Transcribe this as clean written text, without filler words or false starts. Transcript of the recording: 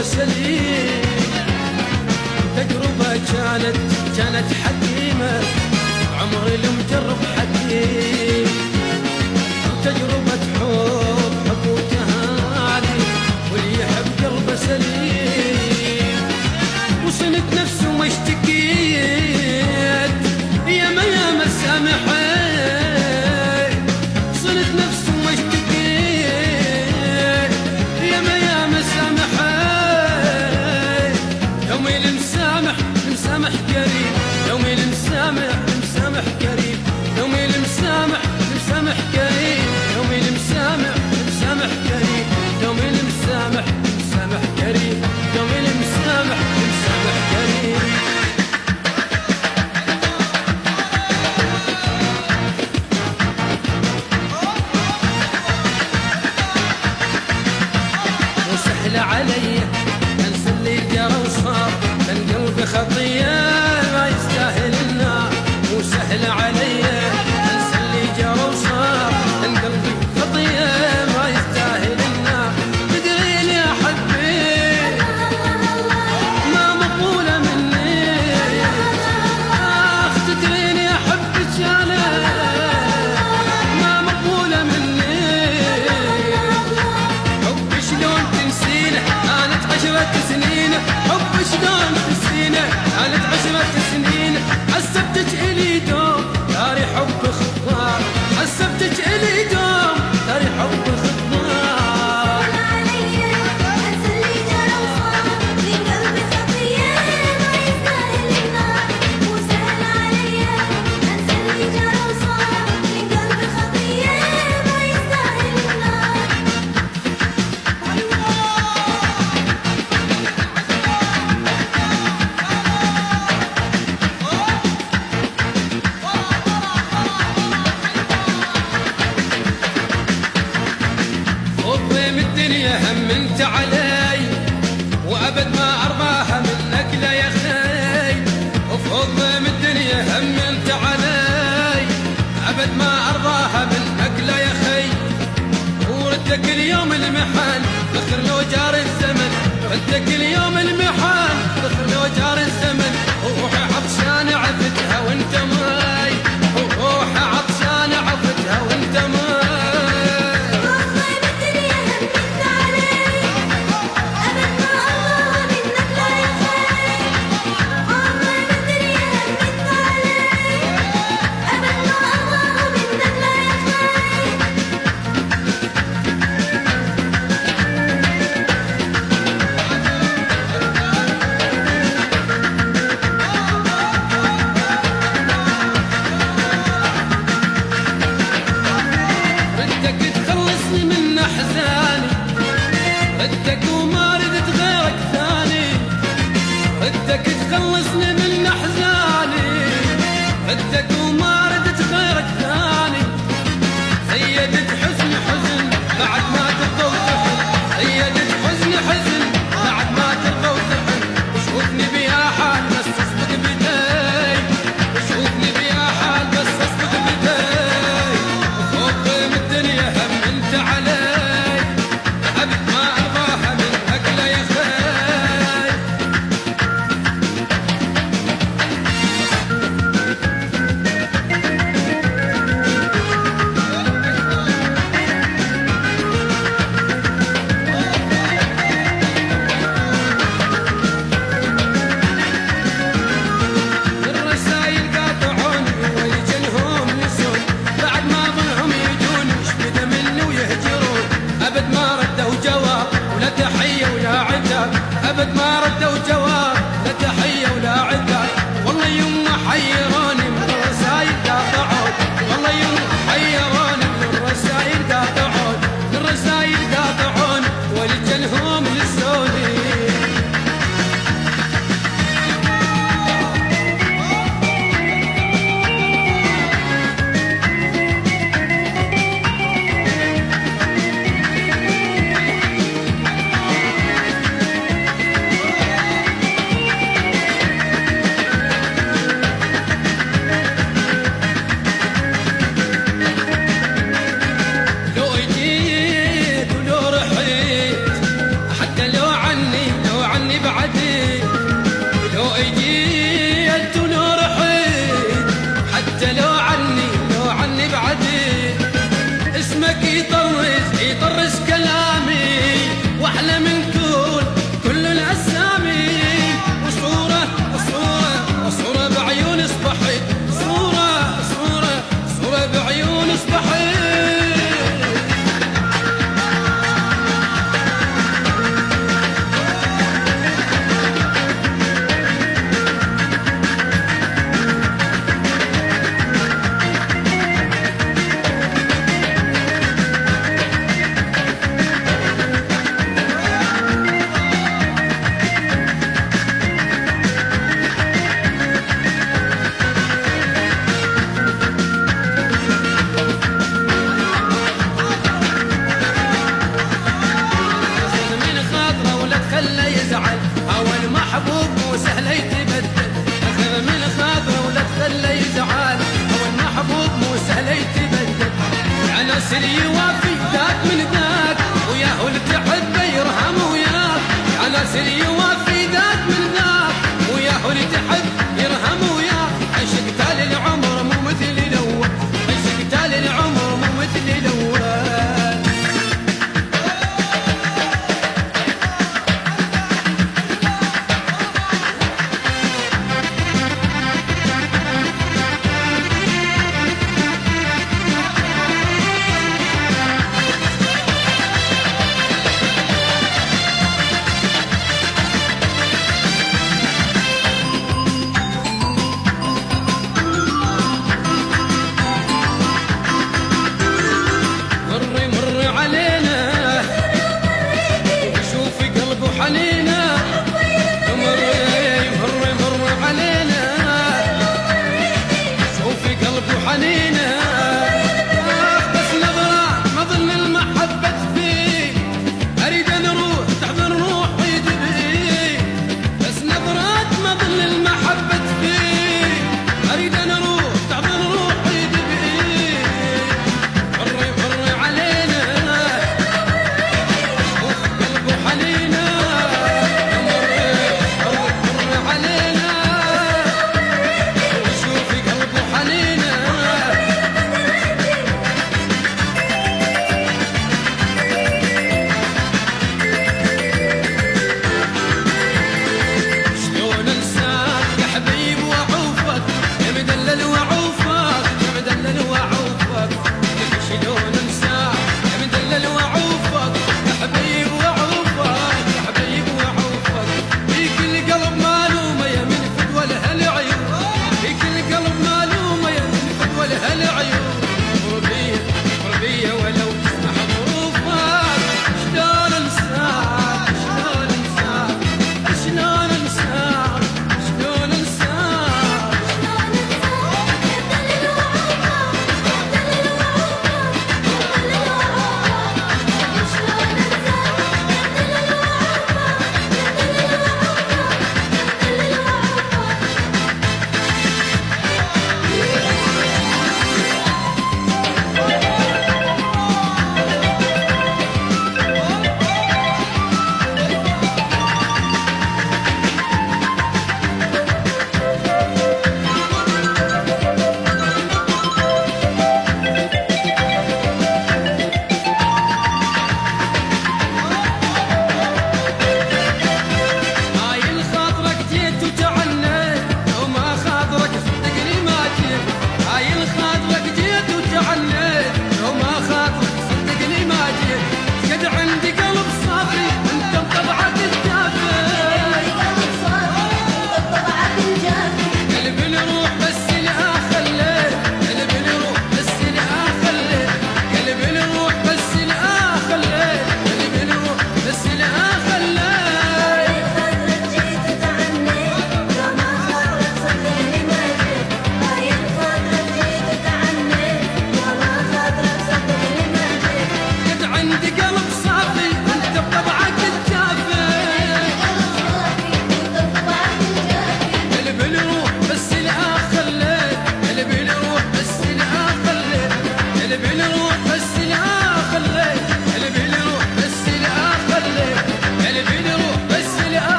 قلبه سليم. تجربة كانت حكيمة، عمري المجرب حكيم. تجربة حب وتهاني، واللي يحب قلبه سليم. وسنت نفسي وما اشتكيت، ياما سامحت. صنت نفسي وما اشتكيت، ياما سامحت. يومي المسامح قريب، يومي المسامح قريب، يومي المسامح قريب، يومي المسامح قريب، يومي المسامح قريب، يومي المسامح قريب. وسهل علي انسى اللي جرى وصار، كان قلبي خطيه ما يستاهل النار. وسهل علي انسى اللي جرى وصار، كان قلبي خطيه ما يستاهل النار. تدري لي يا حبيت ما مقبوله مني، اخ تدري لي يا حبك انا ما مقبوله مني. حب شلون تنسينه كانت 10 سنين، حب شلون تنسينه كانت 10 سنين. حسبتك الي دوم داري حب خضار، حسبتك الي دوم داري حب خضار. همنت علي وابد ما ارضاها منك لا يا خي. وفوق ضيم الدنيا همنت علي ابد ما ارضاها منك لا يا خي. وردك اليوم المحن فخر لو جار الزمن، ردك اليوم المحن فخر لو جار الزمن. وروحي عطشان عفتها وانت ماي، وروحي عطشان عفتها وانت ماي. ردك وما ردت غيرك ثاني، ردك تخلصني من احزاني، ردك وما ردت غيرك ثاني. زيدت حزن بعد ما ترضى وتحن، زيدت حزن بعد ما ترضى وتحن. وشوفني بيا حال بس اصبر بداي، وشوفني بيا حال بس اصبر بداي. وفوق ضيم الدنيا هم انت علي ابد ما ارضاها منك لا يا خي. الرسايل قاطعوني ويجنهم نسون، بعد ما ظلهم يجون يشبد مني ويهجرون. ابد ما ردوا جواب ولا تحيه ولا عتاب، ابد ما ردوا جواب لا تحيه ولا عتاب. والله يما حيروني من الرسايل قاطعون، والله يما حيروني من الرسايل قاطعون، من الرسايل قاطعون ولجنهم لسوني. صوتك يطرز كلامي، واحلى من كل الاسامي. وصورة صورة بعيون اصبحي، صورة بعيون اصبحي. سري يوافي ذاك من ذاك، وياه اللي تحبه يرحم وياك. على سري